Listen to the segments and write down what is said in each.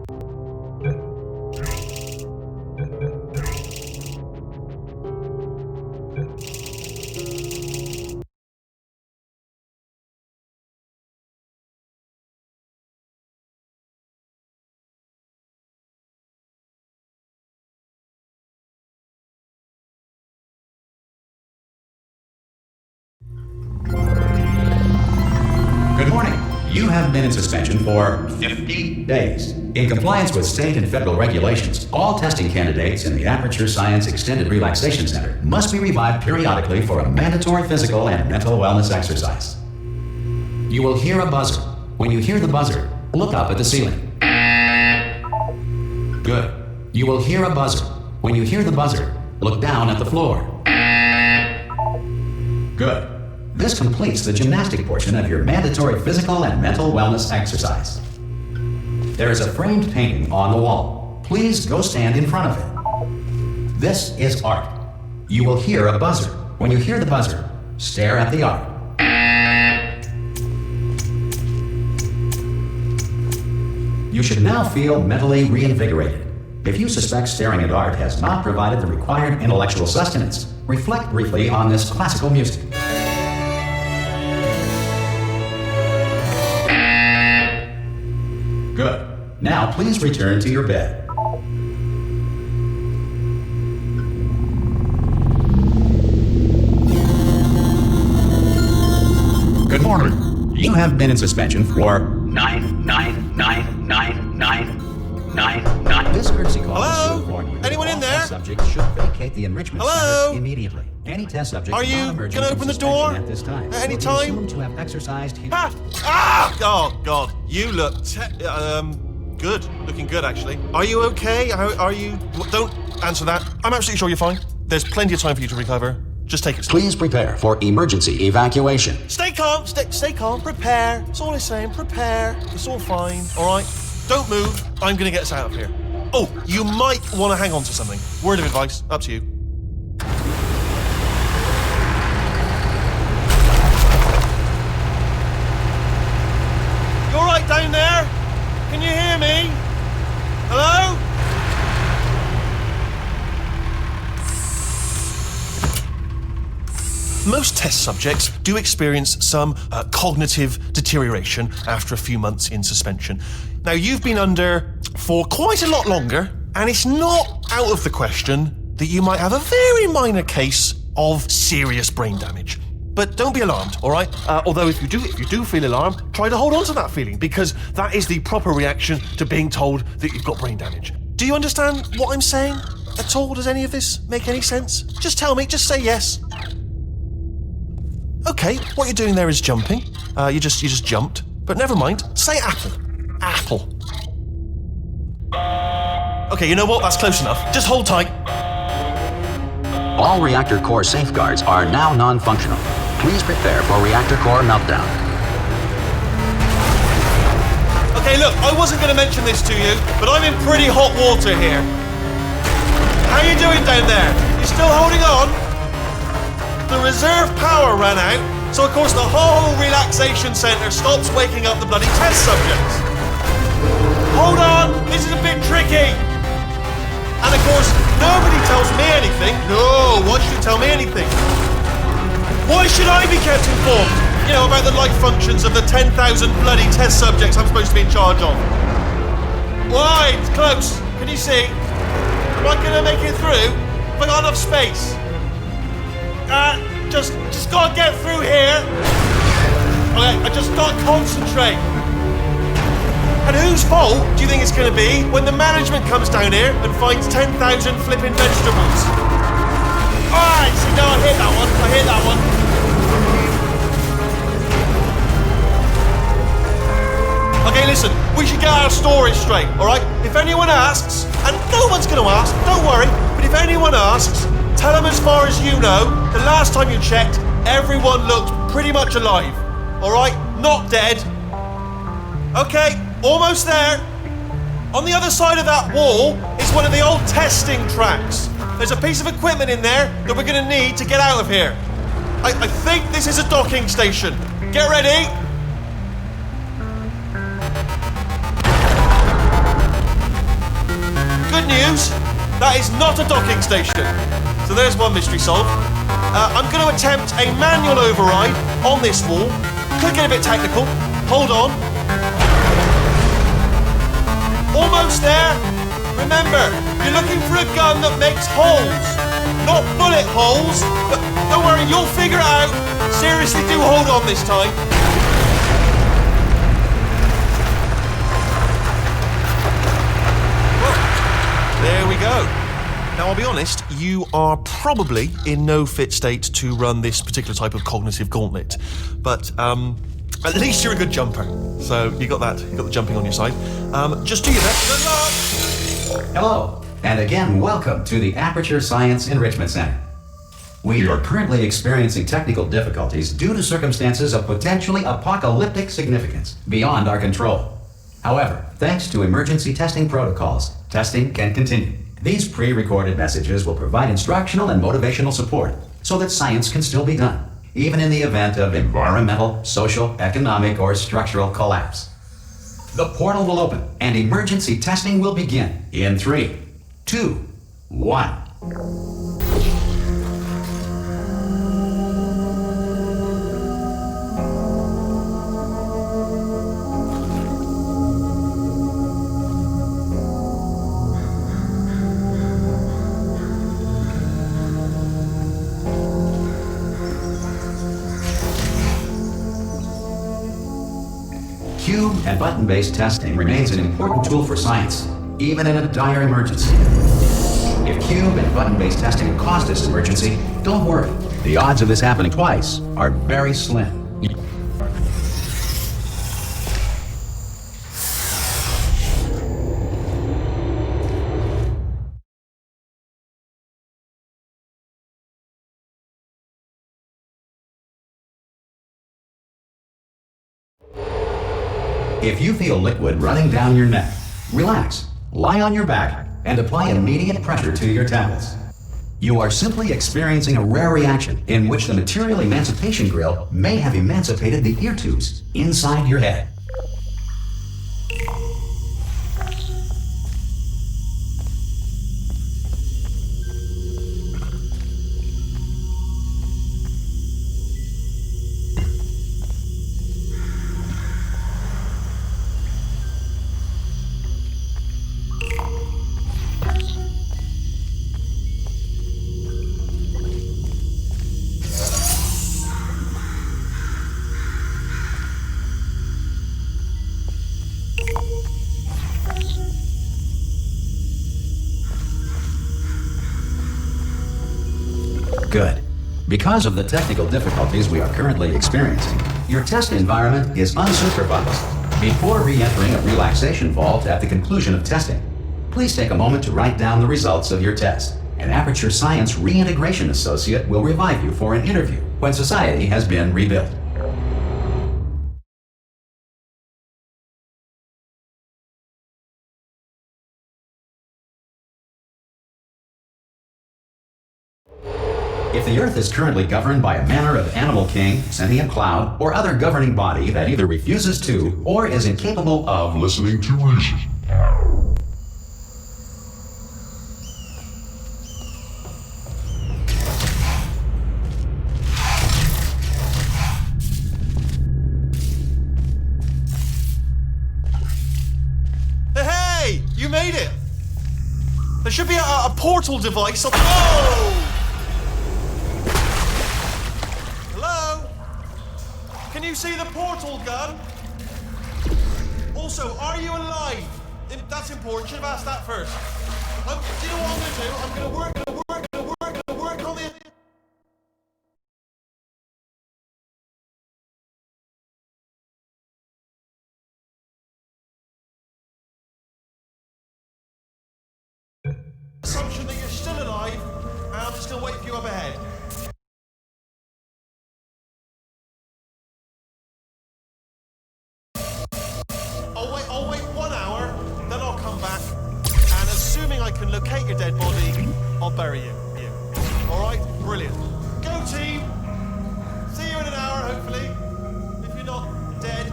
Good morning. You have been in suspension for 50 days. In compliance with state and federal regulations, all testing candidates in the Aperture Science Extended Relaxation Center must be revived periodically for a mandatory physical and mental wellness exercise. You will hear a buzzer. When you hear the buzzer, look up at the ceiling. Good. You will hear a buzzer. When you hear the buzzer, look down at the floor. Good. This completes the gymnastic portion of your mandatory physical and mental wellness exercise. There is a framed painting on the wall. Please go stand in front of it. This is art. You will hear a buzzer. When you hear the buzzer, stare at the art. You should now feel mentally reinvigorated. If you suspect staring at art has not provided the required intellectual sustenance, reflect briefly on this classical music. Good. Now please return to your bed. Good morning. You have been in suspension for 9999999. This courtesy call is to inform you. Anyone in there? Subjects should vacate the enrichment center immediately. Any test subject Are you non-emergent gonna from open the suspension door at this time at any will be time? assumed to have exercised his... Oh God, you look good. Looking good, actually. Are you okay? Are you? Don't answer that. I'm absolutely sure you're fine. There's plenty of time for you to recover. Just take it slow. Please prepare for emergency evacuation. Stay calm. Stay calm. Prepare. That's all I'm saying. Prepare. It's all fine. All right. Don't move. I'm gonna get us out of here. Oh, you might want to hang on to something. Word of advice. Up to you. You all right down there? Can you hear me? Hello? Most test subjects do experience some cognitive deterioration after a few months in suspension. Now, you've been under for quite a lot longer, and it's not out of the question that you might have a very minor case of serious brain damage. But don't be alarmed, all right? Although if you do feel alarmed, try to hold on to that feeling, because that is the proper reaction to being told that you've got brain damage. Do you understand what I'm saying at all? Does any of this make any sense? Just tell me, just say yes. Okay, what you're doing there is jumping. You just jumped. But never mind, say apple. Apple. Okay, you know what? That's close enough. Just hold tight. All reactor core safeguards are now non-functional. Please prepare for reactor core meltdown. Okay, look, I wasn't going to mention this to you, but I'm in pretty hot water here. How you doing down there? You still holding on? The reserve power ran out, so of course the whole relaxation centre stops waking up the bloody test subjects. Hold on, this is a bit tricky. And of course, nobody tells me anything. No, why should you tell me anything? Why should I be kept informed? You know, about the life functions of the 10,000 bloody test subjects I'm supposed to be in charge of. Why? It's close. Can you see? Am I gonna make it through? Have I got enough space? Just gotta get through here. Okay, I just gotta concentrate. And whose fault do you think it's gonna be when the management comes down here and finds 10,000 flipping vegetables? Alright, see, no, I hit that one. Okay, listen, we should get our stories straight, alright? If anyone asks, and no one's gonna ask, don't worry, but if anyone asks, tell them as far as you know, the last time you checked, everyone looked pretty much alive. Alright? Not dead. Okay, almost there. On the other side of that wall is one of the old testing tracks. There's a piece of equipment in there that we're gonna need to get out of here. I think this is a docking station. Get ready. news. That is not a docking station. So there's one mystery solved. I'm going to attempt a manual override on this wall. Could get a bit technical. Hold on. Almost there. Remember, you're looking for a gun that makes holes. Not bullet holes. But don't worry, you'll figure it out. Seriously, do hold on this time. There we go. Now, I'll be honest, you are probably in no fit state to run this particular type of cognitive gauntlet. But at least you're a good jumper. So you got that. You got the jumping on your side. Just do your best. Good luck. Hello, and again, welcome to the Aperture Science Enrichment Center. We are currently experiencing technical difficulties due to circumstances of potentially apocalyptic significance beyond our control. However, thanks to emergency testing protocols, testing can continue. These pre-recorded messages will provide instructional and motivational support so that science can still be done, even in the event of environmental, social, economic, or structural collapse. The portal will open and emergency testing will begin in 3, 2, 1. Cube and button-based testing remains an important tool for science, even in a dire emergency. If cube and button-based testing caused this emergency, don't worry. The odds of this happening twice are very slim. If you feel liquid running down your neck, relax, lie on your back, and apply immediate pressure to your temples. You are simply experiencing a rare reaction in which the material emancipation grill may have emancipated the ear tubes inside your head. Good. Because of the technical difficulties we are currently experiencing, your test environment is unsupervised. Before re-entering a relaxation vault at the conclusion of testing, please take a moment to write down the results of your test. An Aperture Science Reintegration Associate will revive you for an interview when society has been rebuilt. If the Earth is currently governed by a manner of animal king, sentient cloud, or other governing body that either refuses to or is incapable of listening to reason. Hey, you made it! There should be a portal device on... Oh! Can you see the portal gun? Also, are you alive? That's important. Should have asked that first. Do you know what I'm going to do? I'm going to work on the... assumption that you're still alive, and I'm just going to wait for you up ahead. I'll wait 1 hour, then I'll come back, and assuming I can locate your dead body, I'll bury you. Alright? Brilliant. Go team! See you in an hour, hopefully. If you're not dead.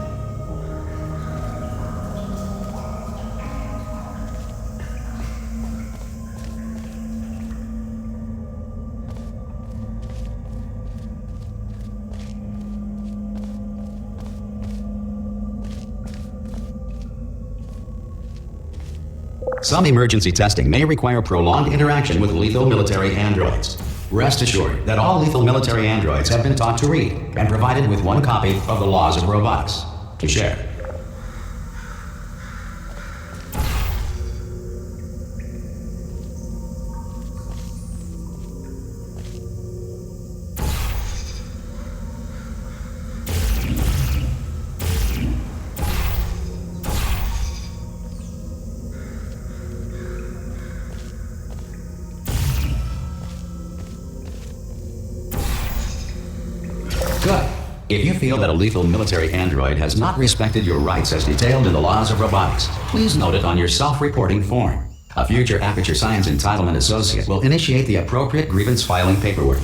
Some emergency testing may require prolonged interaction with lethal military androids. Rest assured that all lethal military androids have been taught to read and provided with one copy of the Laws of Robotics to share. Good. If you feel that a lethal military android has not respected your rights as detailed in the Laws of Robotics, please note it on your self-reporting form. A future Aperture Science Entitlement Associate will initiate the appropriate grievance filing paperwork.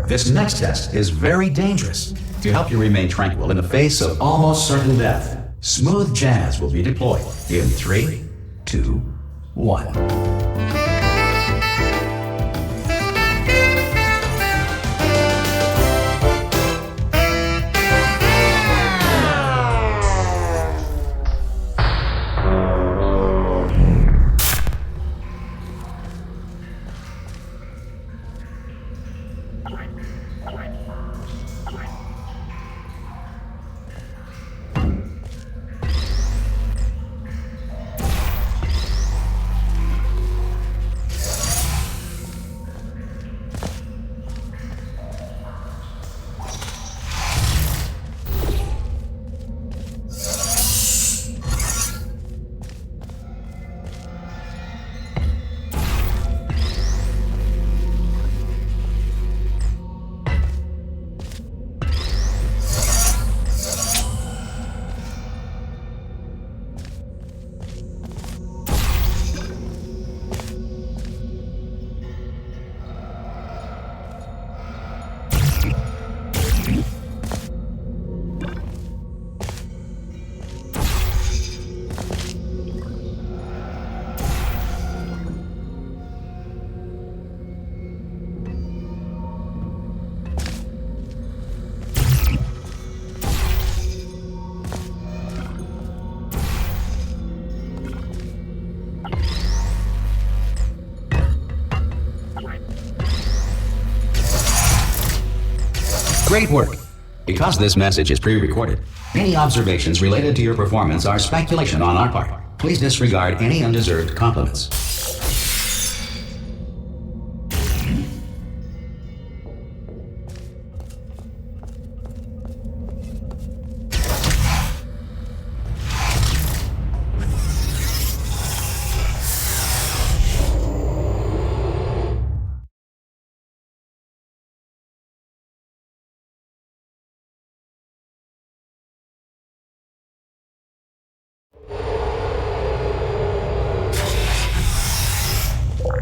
This next test is very dangerous. To help you remain tranquil in the face of almost certain death, smooth jazz will be deployed in 3, 2, 1. Great work! Because this message is pre-recorded, any observations related to your performance are speculation on our part. Please disregard any undeserved compliments.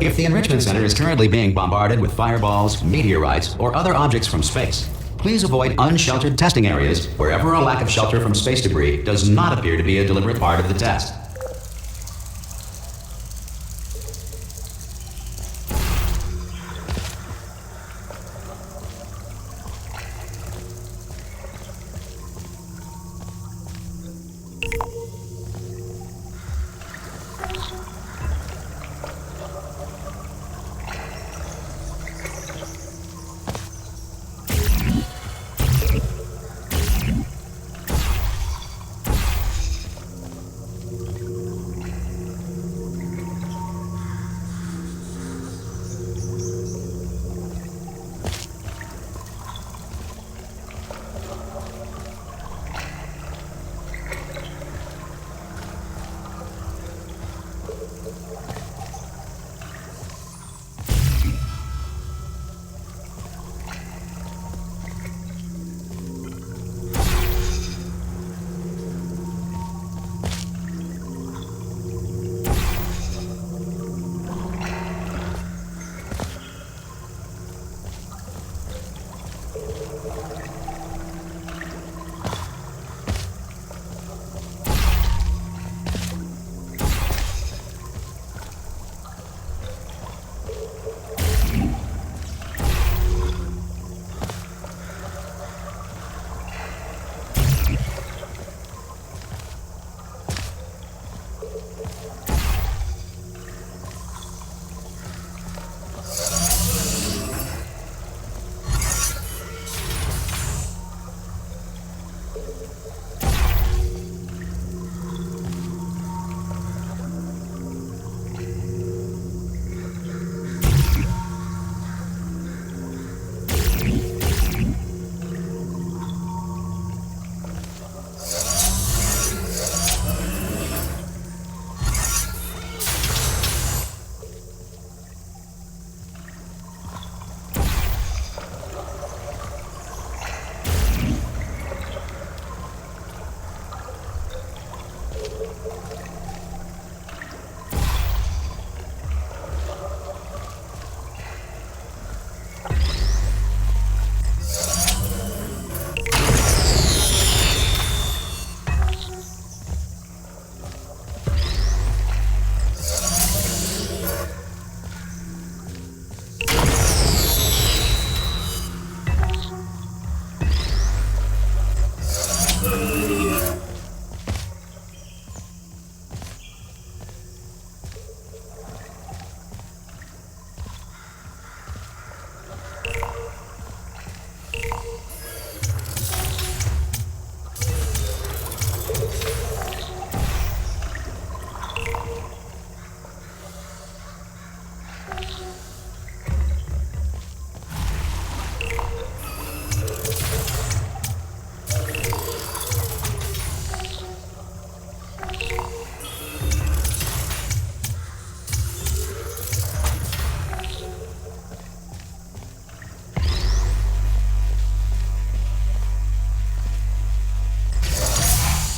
If the Enrichment Center is currently being bombarded with fireballs, meteorites, or other objects from space, please avoid unsheltered testing areas wherever a lack of shelter from space debris does not appear to be a deliberate part of the test.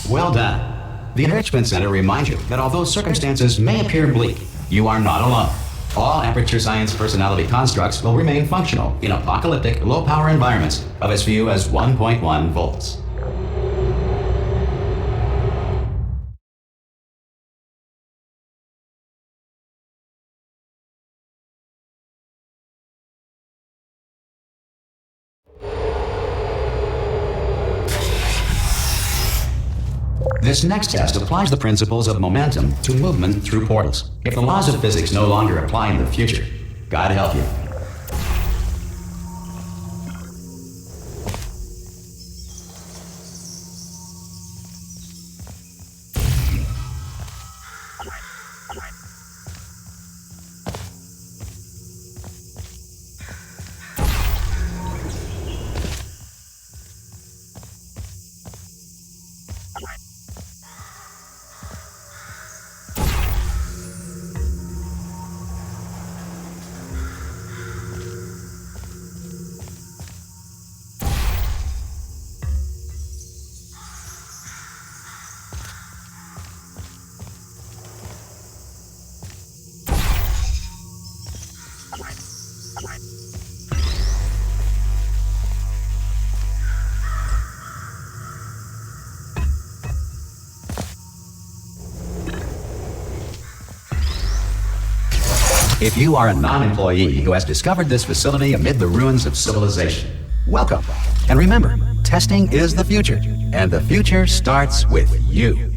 Well done. The Enrichment Center reminds you that although circumstances may appear bleak, you are not alone. All Aperture Science personality constructs will remain functional in apocalyptic, low-power environments of as few as 1.1 volts. This next test applies the principles of momentum to movement through portals. If the laws of physics no longer apply in the future, God help you. If you are a non-employee who has discovered this facility amid the ruins of civilization, welcome. And remember, testing is the future, and the future starts with you.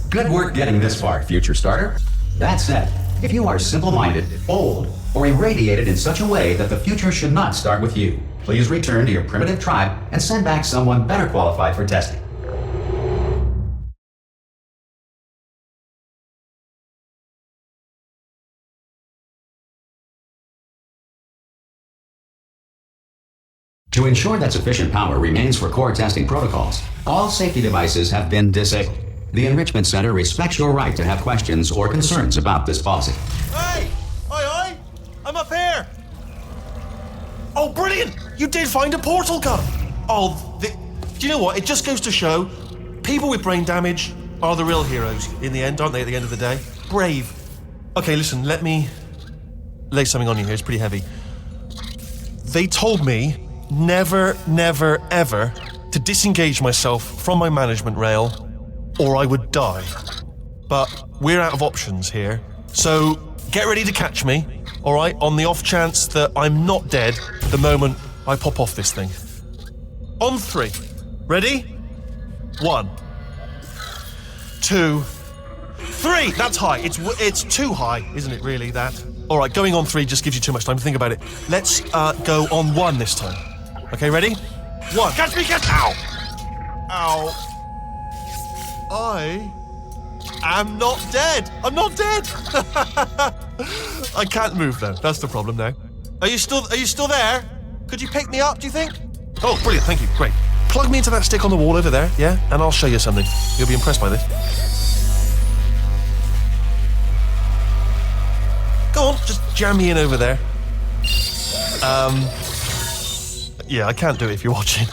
Good work getting this far, future starter. That said, if you are simple-minded, old, or irradiated in such a way that the future should not start with you, please return to your primitive tribe and send back someone better qualified for testing. To ensure that sufficient power remains for core testing protocols, all safety devices have been disabled. The Enrichment Center respects your right to have questions or concerns about this policy. Hey! Aye! I'm up here! Oh, brilliant! You did find a portal gun! Do you know what? It just goes to show, people with brain damage are the real heroes in the end, aren't they, at the end of the day? Brave. Okay, listen, let me lay something on you here. It's pretty heavy. They told me never, never, ever to disengage myself from my management rail or I would die. But we're out of options here, so get ready to catch me, all right, on the off chance that I'm not dead the moment I pop off this thing. On 3. Ready? 1, 2, 3. That's high. It's too high, isn't it, really, that? All right, going on 3 just gives you too much time to think about it. Let's go on 1 this time. Okay, ready? 1. Catch me, catch! Ow! Ow. I am not dead. I'm not dead. I can't move though. That's the problem now. Are you still there? Could you pick me up, do you think? Oh, brilliant. Thank you. Great. Plug me into that stick on the wall over there, yeah? And I'll show you something. You'll be impressed by this. Go on, just jam me in over there. Yeah, I can't do it if you're watching.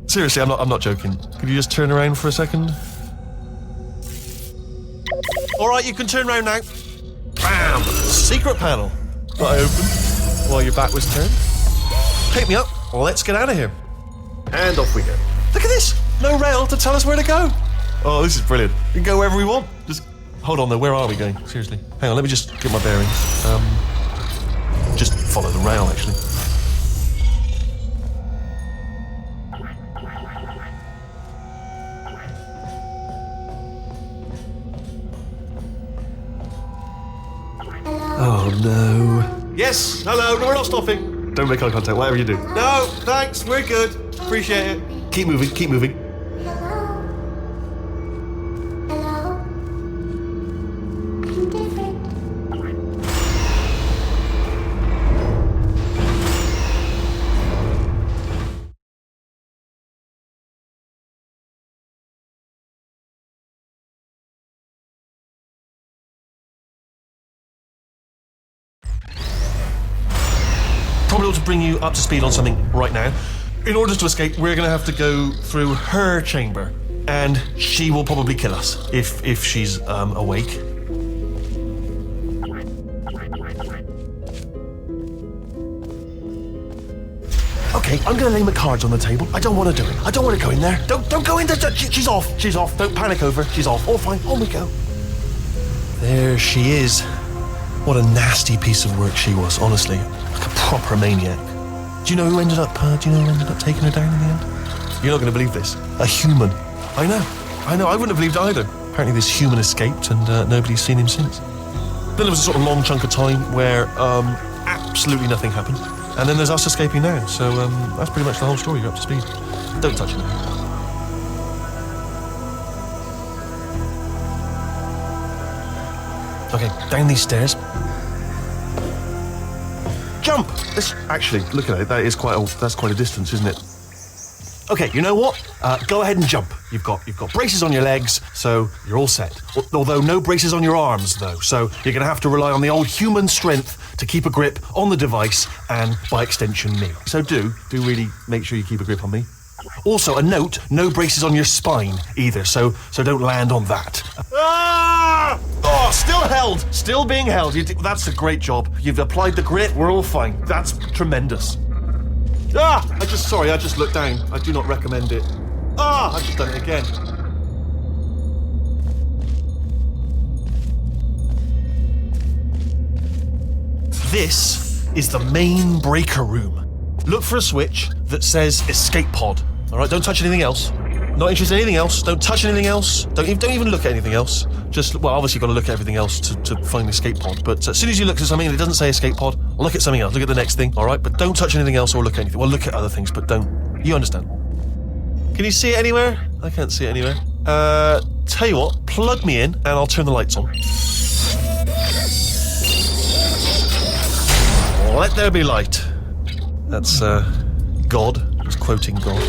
Seriously, I'm not joking. Could you just turn around for a second? All right, you can turn around now. Bam! Secret panel that I opened while your back was turned. Pick me up. Let's get out of here. And off we go. Look at this. No rail to tell us where to go. Oh, this is brilliant. We can go wherever we want. Just hold on though. Where are we going? Seriously. Hang on. Let me just get my bearings. Just follow the rail, actually. Oh no. Yes, hello, no, we're not stopping. Don't make eye contact, whatever you do. No, thanks, we're good. Appreciate it. Keep moving, keep moving. Hello? Hello? I'm different. Probably ought to bring you up to speed on something right now. In order to escape, we're going to have to go through her chamber, and she will probably kill us if she's awake. Okay, I'm going to lay my cards on the table. I don't want to do it. I don't want to go in there. Don't go in there. She's off. She's off. Don't panic over. She's off. All fine. On we go. There she is. What a nasty piece of work she was, honestly. Like a proper maniac. Do you know who ended up taking her down in the end? You're not going to believe this. A human. I know. I wouldn't have believed it either. Apparently this human escaped and nobody's seen him since. Then there was a sort of long chunk of time where absolutely nothing happened. And then there's us escaping now. So that's pretty much the whole story. You're up to speed. Don't touch it now. Okay, down these stairs. Jump! Actually, look at it. That's quite a distance, isn't it? Okay, you know what? Go ahead and jump. You've got braces on your legs, so you're all set. Although no braces on your arms, though. So you're going to have to rely on the old human strength to keep a grip on the device and, by extension, me. So do really make sure you keep a grip on me. Also, a note: no braces on your spine either. So don't land on that. Ah! Oh, still held. Still being held. That's a great job. You've applied the grit. We're all fine. That's tremendous. Ah! I just looked down. I do not recommend it. Ah! I've just done it again. This is the main breaker room. Look for a switch that says escape pod. All right, don't touch anything else. Not interested in anything else. Don't touch anything else. Don't even look at anything else. Just, well, obviously you've got to look at everything else to find the escape pod. But as soon as you look at something and it doesn't say escape pod, look at something else. Look at the next thing, all right? But don't touch anything else or look at anything. Well, look at other things, but don't. You understand? Can you see it anywhere? I can't see it anywhere. Tell you what, plug me in and I'll turn the lights on. Let there be light. That's, God. Just quoting God.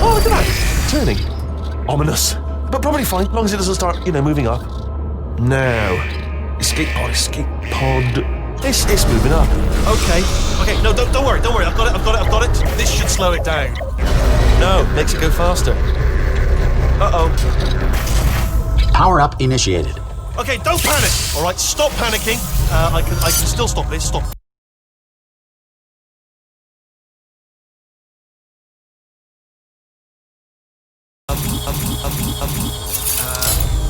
Oh, look at that. Turning. Ominous. But probably fine, as long as it doesn't start, moving up. Now. Escape pod. It's moving up. Okay, no, don't worry. I've got it. This should slow it down. No, makes it go faster. Uh-oh. Power up initiated. Okay, don't panic. All right, stop panicking. I can still stop this. Stop.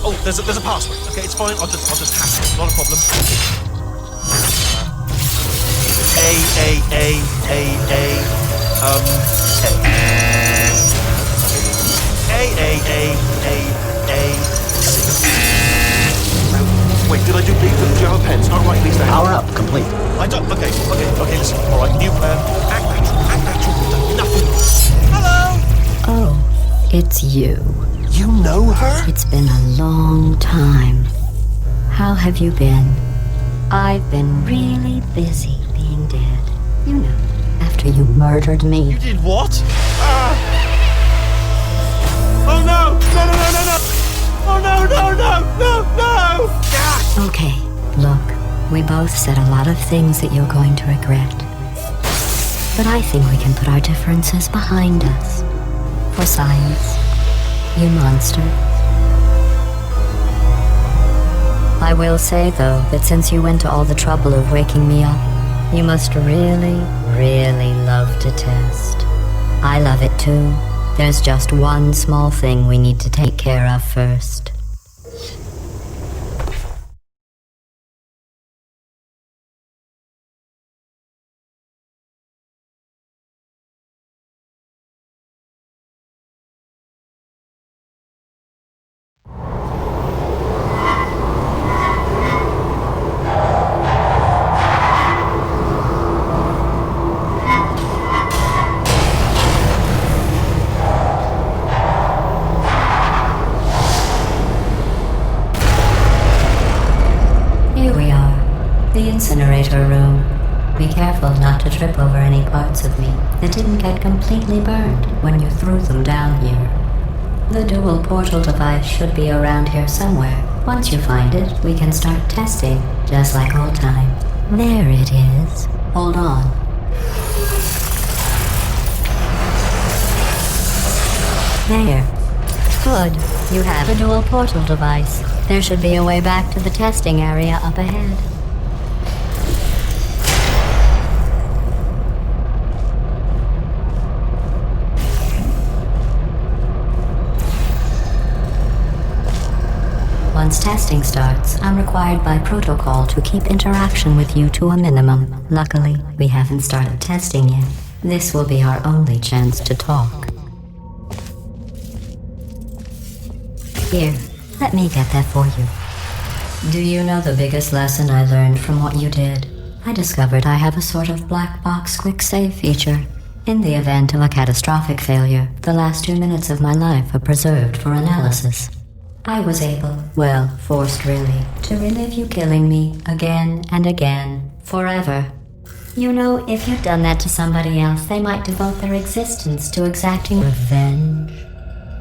Oh, there's a password. Okay, it's fine. I'll just hack it. Not a problem. Wait, did I do these? Do you have a pen? Start writing these down. Power up complete. I don't. Okay, listen. All right, new plan. Act natural. Nothing. Hello. Oh, it's you. You know her? It's been a long time. How have you been? I've been really busy being dead. After you murdered me. You did what? Oh no! No! Oh no! Okay, look, we both said a lot of things that you're going to regret. But I think we can put our differences behind us. For science. You monster. I will say, though, that since you went to all the trouble of waking me up, you must really, really love to test. I love it too. There's just one small thing we need to take care of first. Incinerator room. Be careful not to trip over any parts of me that didn't get completely burned when you threw them down here. The dual portal device should be around here somewhere. Once you find it, we can start testing, just like old times. There it is. Hold on. There. Good. You have a dual portal device. There should be a way back to the testing area up ahead. Once testing starts, I'm required by protocol to keep interaction with you to a minimum. Luckily, we haven't started testing yet. This will be our only chance to talk. Here, let me get that for you. Do you know the biggest lesson I learned from what you did? I discovered I have a sort of black box quick save feature. In the event of a catastrophic failure, the last 2 minutes of my life are preserved for analysis. I was able, well, forced really, to relive you killing me again and again, forever. You know, if you'd done that to somebody else, they might devote their existence to exacting revenge.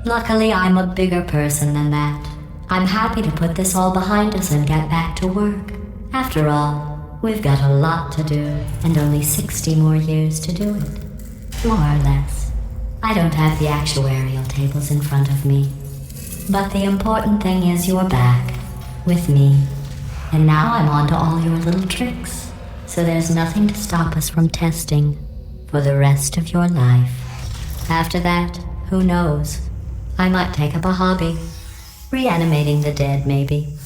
Luckily, I'm a bigger person than that. I'm happy to put this all behind us and get back to work. After all, we've got a lot to do, and only 60 more years to do it. More or less. I don't have the actuarial tables in front of me. But the important thing is you're back, with me. And now I'm on to all your little tricks. So there's nothing to stop us from testing for the rest of your life. After that, who knows? I might take up a hobby. Reanimating the dead, maybe.